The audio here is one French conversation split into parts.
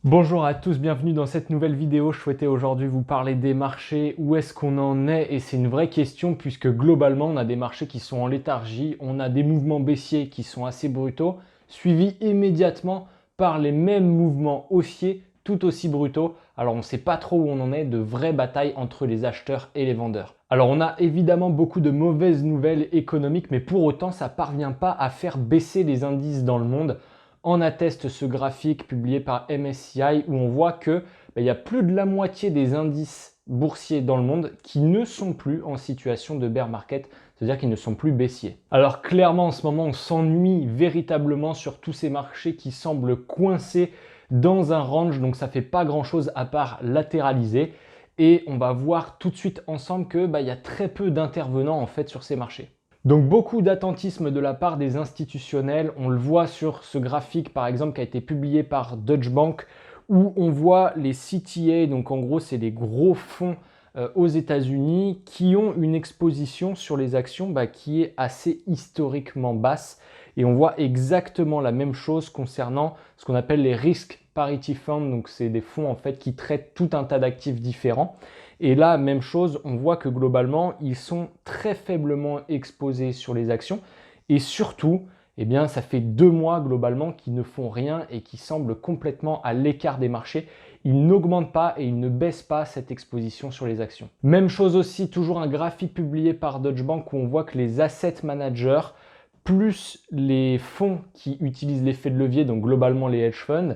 Bonjour à tous, bienvenue dans cette nouvelle vidéo. Je souhaitais aujourd'hui vous parler des marchés, où est-ce qu'on en est, et c'est une vraie question puisque globalement on a des marchés qui sont en léthargie, on a des mouvements baissiers qui sont assez brutaux, suivis immédiatement par les mêmes mouvements haussiers tout aussi brutaux. Alors on ne sait pas trop où on en est, de vraies batailles entre les acheteurs et les vendeurs. Alors on a évidemment beaucoup de mauvaises nouvelles économiques, mais pour autant ça ne parvient pas à faire baisser les indices dans le monde. En atteste ce graphique publié par MSCI où on voit que il y a plus de la moitié des indices boursiers dans le monde qui ne sont plus en situation de bear market, c'est-à-dire qu'ils ne sont plus baissiers. Alors clairement en ce moment on s'ennuie véritablement sur tous ces marchés qui semblent coincés dans un range, donc ça fait pas grand-chose à part latéraliser. Et on va voir tout de suite ensemble que il y a très peu d'intervenants en fait sur ces marchés. Donc beaucoup d'attentisme de la part des institutionnels, on le voit sur ce graphique par exemple qui a été publié par Deutsche Bank où on voit les CTA, donc en gros c'est les gros fonds aux États-Unis qui ont une exposition sur les actions qui est assez historiquement basse et on voit exactement la même chose concernant ce qu'on appelle les Risk Parity Funds, donc c'est des fonds en fait qui traitent tout un tas d'actifs différents. Et là, même chose, on voit que globalement, ils sont très faiblement exposés sur les actions. Et surtout, ça fait 2 mois globalement qu'ils ne font rien et qui semblent complètement à l'écart des marchés. Ils n'augmentent pas et ils ne baissent pas cette exposition sur les actions. Même chose aussi, toujours un graphique publié par Deutsche Bank où on voit que les asset managers plus les fonds qui utilisent l'effet de levier, donc globalement les hedge funds,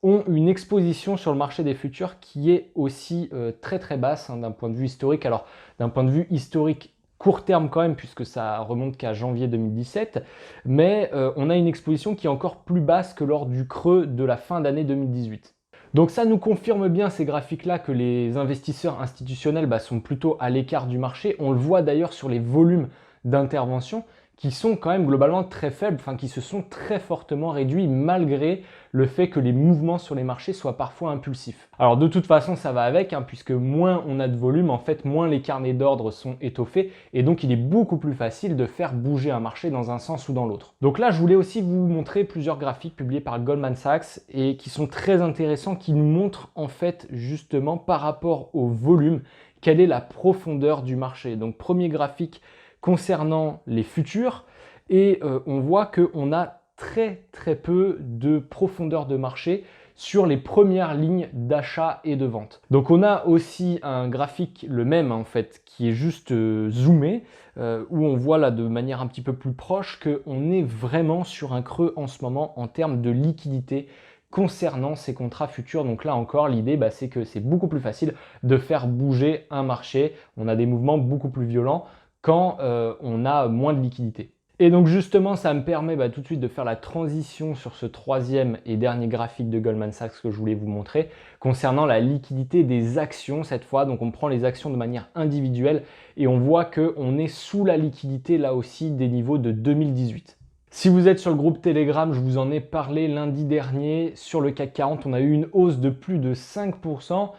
ont une exposition sur le marché des futurs qui est aussi très très basse d'un point de vue historique. Alors d'un point de vue historique court terme quand même puisque ça remonte qu'à janvier 2017, mais on a une exposition qui est encore plus basse que lors du creux de la fin d'année 2018. Donc ça nous confirme bien ces graphiques-là que les investisseurs institutionnels sont plutôt à l'écart du marché. On le voit d'ailleurs sur les volumes d'intervention qui sont quand même globalement très faibles, qui se sont très fortement réduits malgré le fait que les mouvements sur les marchés soient parfois impulsifs. Alors de toute façon ça va avec, puisque moins on a de volume, en fait moins les carnets d'ordre sont étoffés et donc il est beaucoup plus facile de faire bouger un marché dans un sens ou dans l'autre. Donc là je voulais aussi vous montrer plusieurs graphiques publiés par Goldman Sachs et qui sont très intéressants, qui nous montrent en fait justement par rapport au volume, quelle est la profondeur du marché. Donc premier graphique concernant les futurs et on voit qu'on a très peu de profondeur de marché sur les premières lignes d'achat et de vente. Donc on a aussi un graphique, le même en fait, qui est juste zoomé, où on voit là de manière un petit peu plus proche qu'on est vraiment sur un creux en ce moment en termes de liquidité concernant ces contrats futurs. Donc là encore, l'idée, c'est que c'est beaucoup plus facile de faire bouger un marché. On a des mouvements beaucoup plus violents quand on a moins de liquidité. Et donc justement, ça me permet tout de suite de faire la transition sur ce troisième et dernier graphique de Goldman Sachs que je voulais vous montrer, concernant la liquidité des actions cette fois. Donc on prend les actions de manière individuelle et on voit qu'on est sous la liquidité là aussi des niveaux de 2018. Si vous êtes sur le groupe Telegram, je vous en ai parlé lundi dernier, sur le CAC 40, on a eu une hausse de plus de 5%.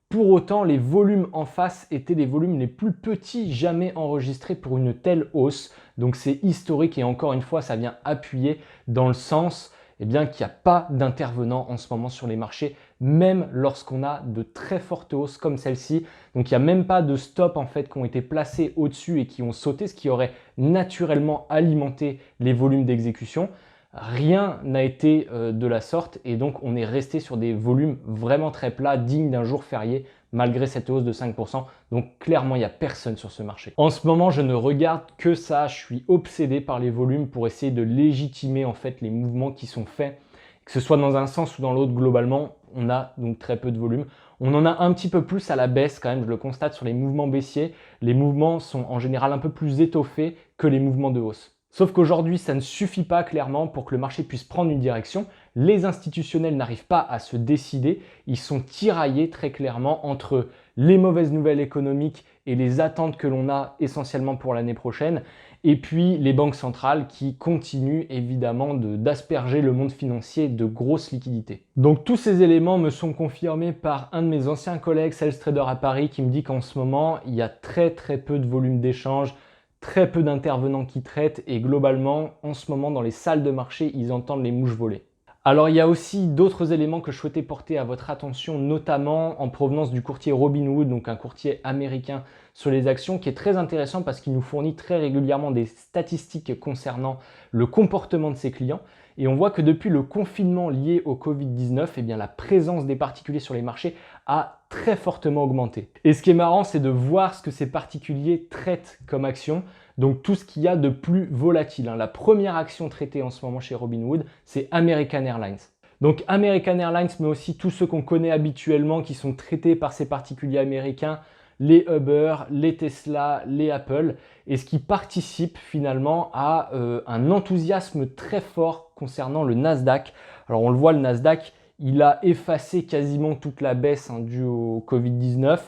Pour autant, les volumes en face étaient les volumes les plus petits jamais enregistrés pour une telle hausse. Donc c'est historique et encore une fois, ça vient appuyer dans le sens qu'il n'y a pas d'intervenants en ce moment sur les marchés, même lorsqu'on a de très fortes hausses comme celle-ci. Donc il n'y a même pas de stop en fait qui ont été placés au-dessus et qui ont sauté, ce qui aurait naturellement alimenté les volumes d'exécution. Rien n'a été de la sorte et donc on est resté sur des volumes vraiment très plats, dignes d'un jour férié, malgré cette hausse de 5%. Donc clairement, il n'y a personne sur ce marché. En ce moment, je ne regarde que ça. Je suis obsédé par les volumes pour essayer de légitimer en fait les mouvements qui sont faits. Que ce soit dans un sens ou dans l'autre, globalement, on a donc très peu de volume. On en a un petit peu plus à la baisse quand même, je le constate sur les mouvements baissiers. Les mouvements sont en général un peu plus étoffés que les mouvements de hausse. Sauf qu'aujourd'hui, ça ne suffit pas clairement pour que le marché puisse prendre une direction. Les institutionnels n'arrivent pas à se décider. Ils sont tiraillés très clairement entre les mauvaises nouvelles économiques et les attentes que l'on a essentiellement pour l'année prochaine. Et puis les banques centrales qui continuent évidemment d'asperger le monde financier de grosses liquidités. Donc tous ces éléments me sont confirmés par un de mes anciens collègues sales trader à Paris qui me dit qu'en ce moment, il y a très peu de volume d'échange, très peu d'intervenants qui traitent et globalement, en ce moment, dans les salles de marché, ils entendent les mouches voler. Alors, il y a aussi d'autres éléments que je souhaitais porter à votre attention, notamment en provenance du courtier Robinhood, donc un courtier américain sur les actions, qui est très intéressant parce qu'il nous fournit très régulièrement des statistiques concernant le comportement de ses clients. Et on voit que depuis le confinement lié au Covid-19, eh bien, la présence des particuliers sur les marchés a très fortement augmenté. Et ce qui est marrant, c'est de voir ce que ces particuliers traitent comme action. Donc tout ce qu'il y a de plus volatile. La première action traitée en ce moment chez Robinhood, c'est American Airlines. Donc American Airlines, mais aussi tous ceux qu'on connaît habituellement qui sont traités par ces particuliers américains, les Uber, les Tesla, les Apple, et ce qui participe finalement à un enthousiasme très fort concernant le Nasdaq. Alors on le voit, le Nasdaq, il a effacé quasiment toute la baisse due au Covid-19.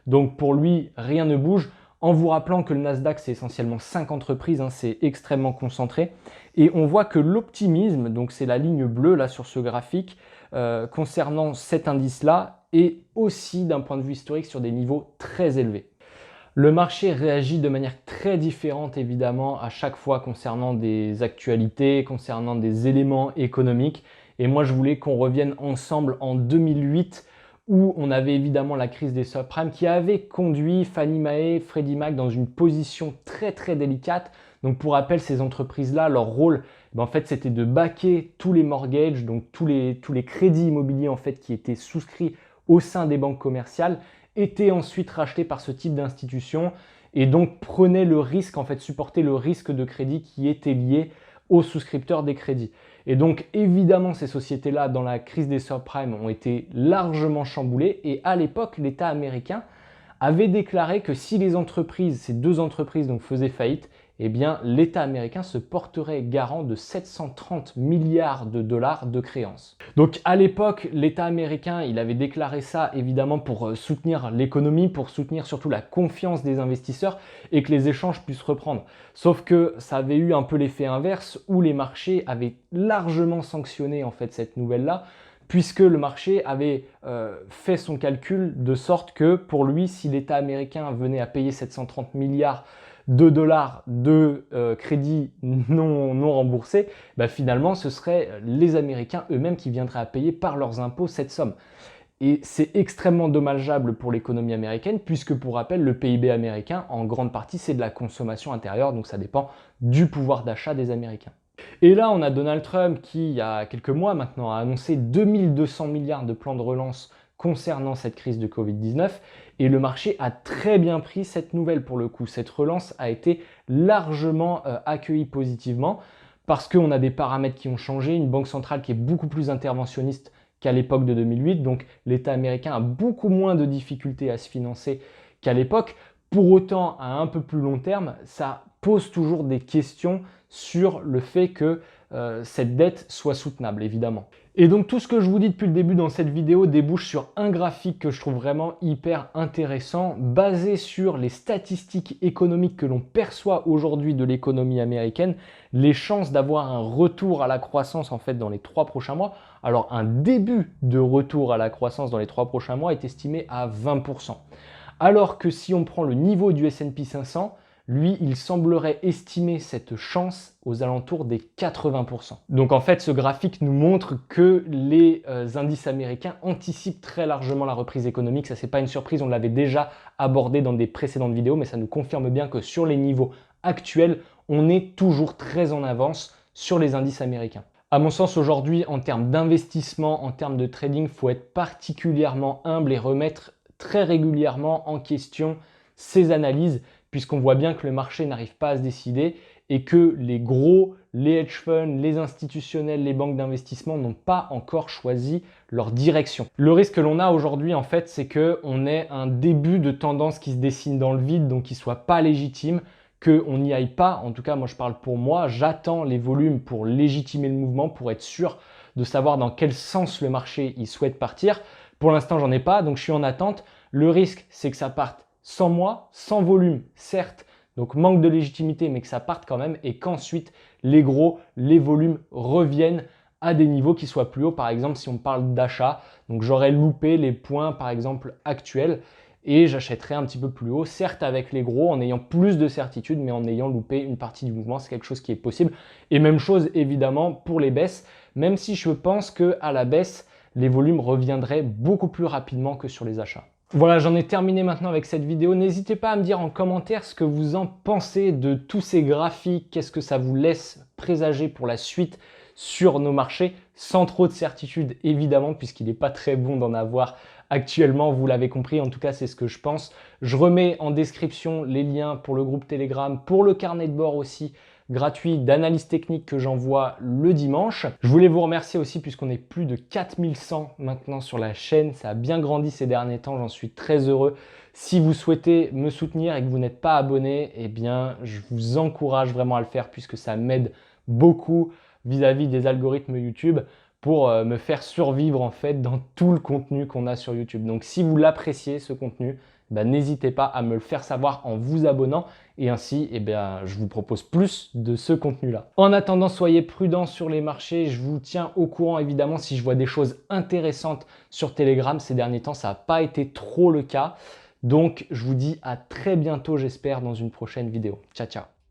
Donc pour lui, rien ne bouge. En vous rappelant que le Nasdaq, c'est essentiellement 5 entreprises, c'est extrêmement concentré. Et on voit que l'optimisme, donc c'est la ligne bleue là sur ce graphique, concernant cet indice-là, est aussi d'un point de vue historique sur des niveaux très élevés. Le marché réagit de manière très différente évidemment à chaque fois concernant des actualités, concernant des éléments économiques. Et moi je voulais qu'on revienne ensemble en 2008 où on avait évidemment la crise des subprimes qui avait conduit Fannie Mae, Freddie Mac dans une position très très délicate. Donc pour rappel, ces entreprises-là, leur rôle, en fait, c'était de backer tous les mortgages, donc tous les crédits immobiliers en fait qui étaient souscrits au sein des banques commerciales, étaient ensuite rachetés par ce type d'institution et donc prenaient le risque, en fait, supportaient le risque de crédit qui était lié aux souscripteurs des crédits. Et donc évidemment ces sociétés-là dans la crise des subprimes ont été largement chamboulées et à l'époque l'État américain avait déclaré que si les entreprises, ces deux entreprises donc faisaient faillite, eh bien l'État américain se porterait garant de 730 milliards de dollars de créances. Donc à l'époque, l'État américain, il avait déclaré ça évidemment pour soutenir l'économie, pour soutenir surtout la confiance des investisseurs et que les échanges puissent reprendre. Sauf que ça avait eu un peu l'effet inverse où les marchés avaient largement sanctionné en fait cette nouvelle-là, puisque le marché avait fait son calcul de sorte que pour lui, si l'État américain venait à payer 730 milliards de dollars de crédits non remboursés, finalement ce seraient les Américains eux-mêmes qui viendraient à payer par leurs impôts cette somme. Et c'est extrêmement dommageable pour l'économie américaine puisque pour rappel, le PIB américain en grande partie c'est de la consommation intérieure, donc ça dépend du pouvoir d'achat des Américains. Et là, on a Donald Trump qui, il y a quelques mois maintenant, a annoncé 2200 milliards de plans de relance concernant cette crise de Covid-19 et le marché a très bien pris cette nouvelle pour le coup. Cette relance a été largement accueillie positivement parce qu'on a des paramètres qui ont changé, une banque centrale qui est beaucoup plus interventionniste qu'à l'époque de 2008, donc l'État américain a beaucoup moins de difficultés à se financer qu'à l'époque. Pour autant, à un peu plus long terme, ça pose toujours des questions sur le fait que cette dette soit soutenable, évidemment. Et donc tout ce que je vous dis depuis le début dans cette vidéo débouche sur un graphique que je trouve vraiment hyper intéressant, basé sur les statistiques économiques que l'on perçoit aujourd'hui de l'économie américaine, les chances d'avoir un retour à la croissance en fait dans les 3 prochains mois. Alors un début de retour à la croissance dans les 3 prochains mois est estimé à 20%. Alors que si on prend le niveau du S&P 500, lui, il semblerait estimer cette chance aux alentours des 80%. Donc en fait, ce graphique nous montre que les indices américains anticipent très largement la reprise économique. Ça, c'est pas une surprise, on l'avait déjà abordé dans des précédentes vidéos, mais ça nous confirme bien que sur les niveaux actuels, on est toujours très en avance sur les indices américains. À mon sens, aujourd'hui, en termes d'investissement, en termes de trading, il faut être particulièrement humble et remettre très régulièrement en question ces analyses, puisqu'on voit bien que le marché n'arrive pas à se décider et que les gros, les hedge funds, les institutionnels, les banques d'investissement n'ont pas encore choisi leur direction. Le risque que l'on a aujourd'hui, en fait, c'est qu'on ait un début de tendance qui se dessine dans le vide, donc qui ne soit pas légitime, qu'on n'y aille pas. En tout cas, moi, je parle pour moi, j'attends les volumes pour légitimer le mouvement, pour être sûr de savoir dans quel sens le marché il souhaite partir. Pour l'instant, j'en ai pas, donc je suis en attente. Le risque, c'est que ça parte sans moi, sans volume, certes, donc manque de légitimité, mais que ça parte quand même, et qu'ensuite, les gros, les volumes reviennent à des niveaux qui soient plus hauts. Par exemple, si on parle d'achat, donc j'aurais loupé les points, par exemple, actuels, et j'achèterai un petit peu plus haut, certes avec les gros, en ayant plus de certitude, mais en ayant loupé une partie du mouvement, c'est quelque chose qui est possible. Et même chose, évidemment, pour les baisses, même si je pense qu'à la baisse, les volumes reviendraient beaucoup plus rapidement que sur les achats. Voilà, j'en ai terminé maintenant avec cette vidéo. N'hésitez pas à me dire en commentaire ce que vous en pensez de tous ces graphiques, qu'est-ce que ça vous laisse présager pour la suite sur nos marchés, sans trop de certitude évidemment, puisqu'il n'est pas très bon d'en avoir actuellement, vous l'avez compris, en tout cas c'est ce que je pense. Je remets en description les liens pour le groupe Telegram, pour le carnet de bord aussi, gratuit d'analyse technique que j'envoie le dimanche. Je voulais vous remercier aussi puisqu'on est plus de 4100 maintenant sur la chaîne. Ça a bien grandi ces derniers temps, j'en suis très heureux. Si vous souhaitez me soutenir et que vous n'êtes pas abonné, eh bien, je vous encourage vraiment à le faire puisque ça m'aide beaucoup vis-à-vis des algorithmes YouTube pour me faire survivre en fait dans tout le contenu qu'on a sur YouTube. Donc si vous l'appréciez ce contenu, n'hésitez pas à me le faire savoir en vous abonnant et ainsi je vous propose plus de ce contenu-là. En attendant, soyez prudents sur les marchés. Je vous tiens au courant évidemment si je vois des choses intéressantes sur Telegram. Ces derniers temps, ça n'a pas été trop le cas. Donc je vous dis à très bientôt, j'espère, dans une prochaine vidéo. Ciao, ciao.